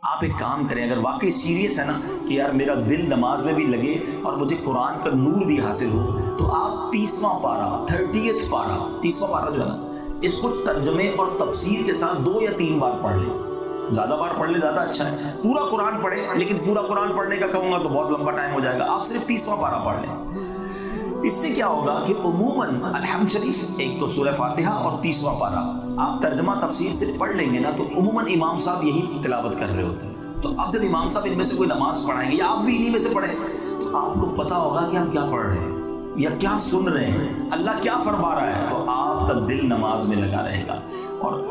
آپ ایک کام کریں، اگر واقعی سیریس ہے نا کہ یار میرا دل نماز میں بھی لگے اور مجھے قرآن کا نور بھی حاصل ہو، تو آپ 30واں پارہ 30th پارہ 30واں پارہ جو ہے نا، اس کو ترجمے اور تفسیر کے ساتھ 2 یا 3 بار پڑھ لیں. زیادہ بار پڑھ لیں زیادہ اچھا ہے. پورا قرآن پڑھیں، لیکن پورا قرآن پڑھنے کا کہوں گا تو بہت لمبا ٹائم ہو جائے گا. آپ صرف 30واں پارہ پڑھ لیں. اس سے کیا ہوگا کہ عموماً الحمد شریف ایک تو سورہ فاتحہ اور 30واں پارہ آپ ترجمہ تفسیر سے پڑھ لیں گے نا، تو عموماً امام صاحب یہی تلاوت کر رہے ہوتے ہیں. تو اب جب امام صاحب ان میں سے کوئی نماز پڑھائیں گے یا آپ بھی انہی میں سے پڑھیں، تو آپ کو پتا ہوگا کہ ہم کیا پڑھ رہے ہیں یا کیا سن رہے ہیں، اللہ کیا فرما رہا ہے. تو آپ کا دل نماز میں لگا رہے گا. اور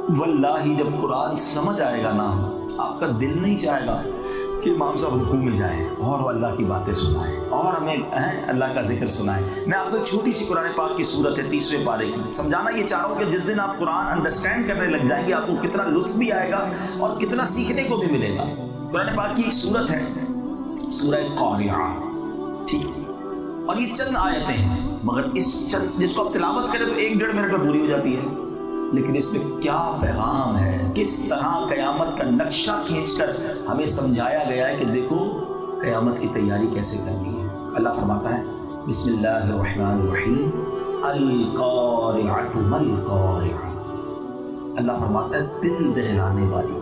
واللہ جب قرآن سمجھ آئے گا نا، آپ کا دل نہیں چاہے گا کہ امام صاحب رکوع میں جائیں اور اللہ کی باتیں سنائیں اور ہمیں اللہ کا ذکر سنائیں. میں آپ کو ایک چھوٹی سی قرآن پاک کی صورت ہے 30ویں پارے کی سمجھانا یہ چاہ رہا ہوں کہ جس دن آپ قرآن انڈرسٹینڈ کرنے لگ جائیں گے، آپ کو کتنا لطف بھی آئے گا اور کتنا سیکھنے کو بھی ملے گا. قرآن پاک کی ایک صورت ہے سورہ قاریعہ، ٹھیک، اور یہ چند آیتیں ہیں، مگر جس کو آپ تلاوت کریں تو 1-1.5 منٹ میں پوری ہو جاتی ہے. لیکن اس میں کیا پیغام ہے، کس طرح قیامت کا نقشہ کھینچ کر ہمیں سمجھایا گیا ہے کہ دیکھو قیامت کی تیاری کیسے کرنی ہے. اللہ فرماتا ہے بسم اللہ الرحمن الرحیم القارعۃ ما القارعۃ. اللہ فرماتا ہے دل دہلانے والی.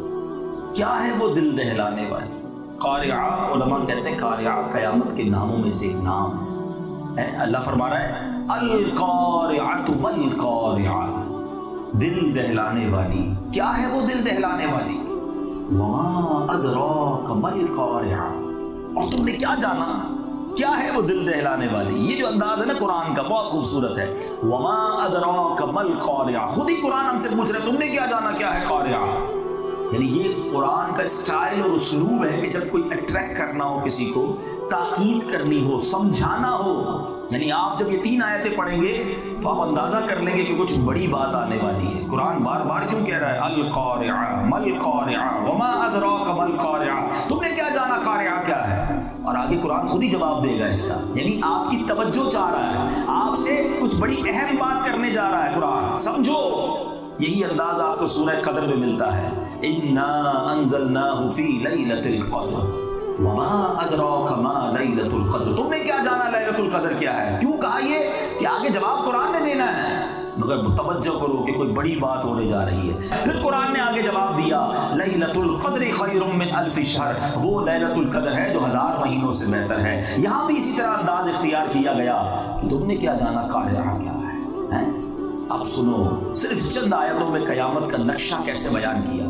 کیا ہے وہ دل دہلانے والی؟ قارعہ علماء کہتے ہیں قارعہ قیامت کے ناموں میں سے ایک نام ہے. اللہ فرما رہا ہے القارعۃ ما القارعۃ، دل دہلانے والی. کیا ہے وہ دل دہلانے والی؟ وما ادراک ما القارعہ، اور تم نے کیا جانا کیا ہے وہ دل دہلانے والی. یہ جو انداز ہے نا قرآن کا بہت خوبصورت ہے. وما ادراک ما القارعہ، خود ہی قرآن ہم سے پوچھ رہا ہے تم نے کیا جانا کیا ہے قارعہ. یعنی یہ قرآن کا اسٹائل اور اسلوب ہے کہ جب کوئی اٹریکٹ کرنا ہو کسی کو، تاکید کرنی ہو، سمجھانا ہو. یعنی آپ جب یہ 3 آیتیں پڑھیں گے تو آپ اندازہ کر لیں گے کہ کچھ بڑی بات آنے والی ہے. قرآن بار بار کیوں کہہ رہا ہے القارعہ ما القارعہ وما ادراک ما القارعہ، تم نے کیا جانا قارعہ کیا ہے. اور آگے قرآن خود ہی جواب دے گا اس کا. یعنی آپ کی توجہ چاہ رہا ہے، آپ سے کچھ بڑی اہم بات کرنے جا رہا ہے قرآن، سمجھو. یہی انداز آپ کو سورہ قدر میں ملتا ہے. انا انزلناہ فی لیلۃ القدر وما ادراک ما لیلۃ القدر، تم نے کیا جانا لیلۃ القدر کیا ہے. کیوں کہا یہ کہ آگے جواب قرآن نے دینا ہے، مگر توجہ کرو کہ کوئی بڑی بات ہونے جا رہی ہے. پھر قرآن نے آگے جواب دیا لیلۃ القدر خیر من الف شہر، وہ لیلۃ القدر ہے جو 1000 مہینوں سے بہتر ہے. یہاں بھی اسی طرح انداز اختیار کیا گیا کہ تم نے کیا جانا قارعہ کیا ہے. اب سنو صرف چند آیتوں میں قیامت کا نقشہ کیسے بیان کیا.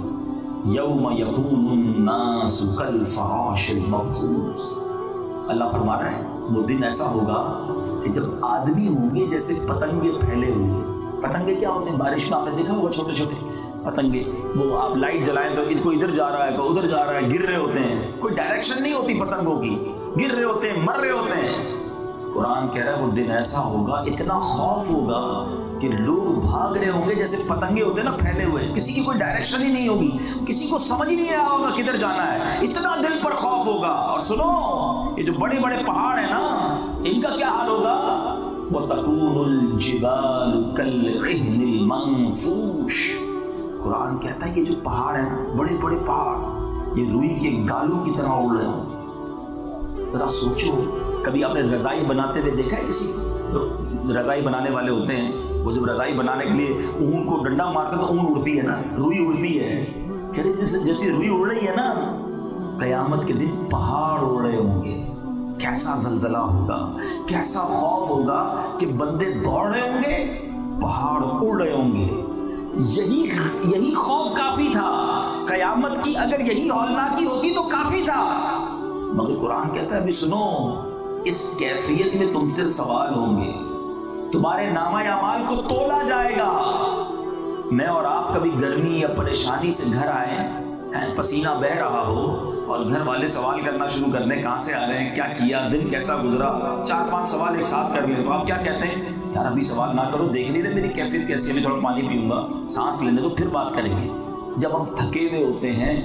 یوم یکون الناس کالفراش المبثوث، اللہ فرما رہا ہے وہ دن ایسا ہوگا کہ جب آدمی ہوں گے جیسے پتنگے پھیلے ہوئے. پتنگے کیا ہوتے ہیں؟ بارش میں آپ نے دیکھا ہوگا چھوٹے چھوٹے پتنگے، وہ آپ لائٹ جلائیں تو ان کو ادھر جا رہا ہے کو ادھر جا رہا ہے، گر رہے ہوتے ہیں، کوئی ڈائریکشن نہیں ہوتی پتنگوں کی، گر رہے ہوتے ہیں، مر رہے ہوتے ہیں. قرآن کہہ رہا ہے وہ دن ایسا ہوگا، اتنا خوف ہوگا کہ لوگ بھاگ رہے ہوں گے جیسے پتنگے ہوتے ہیں نا پھیلے ہوئے، کسی کی کوئی ڈائریکشن ہی نہیں ہوگی، کسی کو سمجھ ہی نہیں آیا ہوگا کدھر جانا ہے، اتنا دل پر خوف ہوگا. اور سنو یہ جو بڑے بڑے پہاڑ ہیں نا، ان کا کیا حال ہوگا؟ وَتَكُونُ الْجِبَالُ كَالْعِهْنِ الْمَنْفُوشِ. قرآن کہتا ہے یہ جو پہاڑ ہیں نا، بڑے بڑے پہاڑ، یہ روئی کے گالوں کی طرح اڑ رہے ہوں گے. ذرا سوچو، کبھی آپ نے رضائی بناتے ہوئے دیکھا ہے کسی کو؟ جو رضائی بنانے والے ہوتے ہیں وہ جب رضائی بنانے کے لیے اون کو ڈنڈا مارتے ہیں تو اون اڑتی ہے نا، روئی اڑتی ہے. کہہ رہے جیسے روئی اڑ رہی ہے نا، قیامت کے دن پہاڑ اڑ رہے ہوں گے. کیسا زلزلہ ہوگا، کیسا خوف ہوگا کہ بندے دوڑ رہے ہوں گے، پہاڑ اڑ رہے ہوں گے. یہی خوف کافی تھا. قیامت کی اگر یہی ہولناکی ہوتی تو کافی تھا. مگر قرآن کہتا ہے ابھی سنو، اس کیفیت میں تم سے سوال ہوں گے، تمہارے نامہ اعمال کو تولا جائے گا. میں اور آپ کبھی گرمی یا پریشانی سے گھر آئے، پسینہ بہہ رہا ہو اور گھر والے سوال کرنا شروع کر دیں کہاں سے آ رہے ہیں، کیا کیا، دن کیسا گزرا، 4-5 سوال ایک ساتھ کر لیں تو آپ کیا کہتے ہیں؟ یار ابھی سوال نہ کرو، دیکھ نہیں رہے میری کیفیت کیسی ہے، میں تھوڑا پانی پیوں گا، سانس لینے تو پھر بات کریں گے. جب ہم تھکے ہوئے ہوتے ہیں،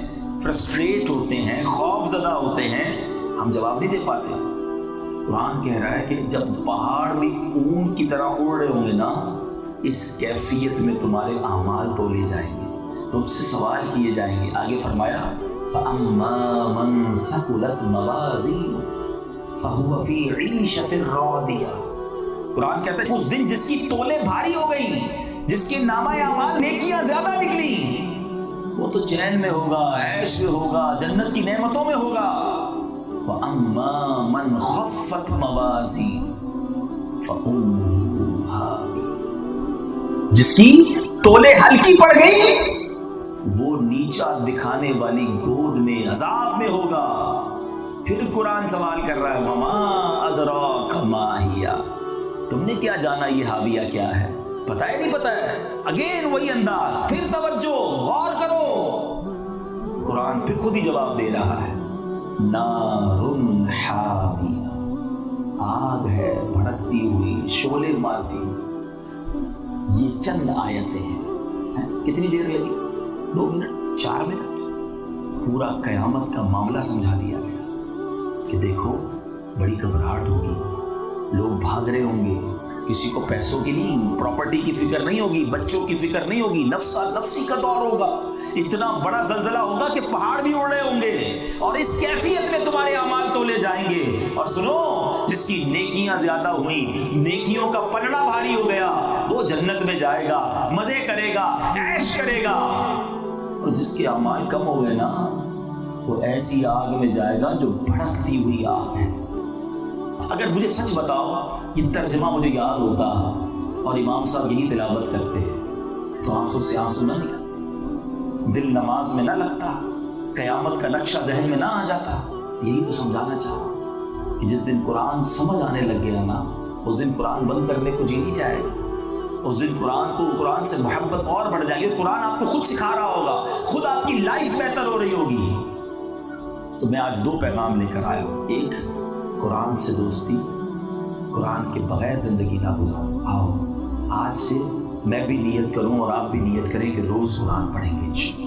فرسٹریٹ ہوتے ہیں، خوف زدہ ہوتے ہیں، ہم جواب نہیں دے پاتے. قرآن کہہ رہا ہے کہ جب پہاڑ بھی اون کی طرح اڑ رہے ہوں گے نا، اس کیفیت میں تمہارے اعمال تولے جائیں گے، تم سے سوال کیے جائیں گے. آگے فرمایا فَأَمَّا مَنْ ثَقُلَتْ مَوَازِينُهُ فَهُوَ فِي عِيشَةٍ رَاضِيَةٍ۔ قرآن کہتا ہے اس دن جس کی تولیں بھاری ہو گئیں، جس کے نامہ اعمال نیکیاں زیادہ نکلی، وہ تو چین میں ہوگا، عیش میں ہوگا، جنت کی نعمتوں میں ہوگا۔ وَأَمَّا مَنْ خَفَّتْ مَوَازِينُهُ فَأُمُّهُ هَاوِيَةٌ، جس کی تولیں ہلکی پڑ گئی وہ نیچا دکھانے والی گود میں عذاب میں ہوگا۔ پھر قرآن سوال کر رہا ہے وَمَا أَدْرَاكَ مَا هِيَ، تم نے کیا جانا یہ حاویہ کیا ہے؟ پتہ ہے نہیں پتہ ہے؟ اگین وہی انداز، پھر توجہ، غور کرو۔ قرآن پھر خود ہی جواب دے رہا ہے نارٌ حامیہ، آگ ہے بھڑکتی ہوئی، شعلے مارتی ہوئی۔ یہ چند آیتیں ہیں، کتنی دیر لگی؟ 2 منٹ، 4 منٹ، پورا قیامت کا معاملہ سمجھا دیا گیا کہ دیکھو بڑی گھبراہٹ ہوگی، لوگ بھاگ رہے ہوں گے، کسی کو پیسوں کی نہیں، پراپرٹی کی فکر نہیں ہوگی، بچوں کی فکر نہیں ہوگی، نفسا نفسی کا دور ہوگا، اتنا بڑا زلزلہ ہوگا کہ پہاڑ بھی اڑ رہے ہوں گے، اور اس کیفیت میں تمہارے اعمال تولے جائیں گے۔ اور سنو، جس کی نیکیاں زیادہ ہوئیں، نیکیوں کا پلڑا بھاری ہو گیا، وہ جنت میں جائے گا، مزے کرے گا، عیش کرے گا، اور جس کے اعمال کم ہو گئے نا، وہ ایسی آگ میں جائے گا جو بھڑکتی ہوئی آگ ہے۔ اگر مجھے سچ بتاؤ یہ ترجمہ مجھے یاد ہوتا اور امام صاحب یہی تلاوت کرتے تو آنکھوں سے آنسو نہ نکلتے، دل نماز میں نہ لگتا، قیامت کا نقشہ ذہن میں نہ آ جاتا۔ یہی تو سمجھانا چاہا کہ جس دن قرآن سمجھ آنے لگ گیا نا، اس دن قرآن بند کرنے کو جی نہیں چاہے گا، اس دن قرآن سے محبت اور بڑھ جائے گی۔ قرآن آپ کو خود سکھا رہا ہوگا، خود آپ کی لائف بہتر ہو رہی ہوگی۔ تو میں آج 2 پیغام لے کر آیا ہوں، ایک قرآن سے دوستی، قرآن کے بغیر زندگی نہ گزارو۔ آؤ آج سے میں بھی نیت کروں اور آپ بھی نیت کریں کہ روز قرآن پڑھیں گے انشاءاللہ۔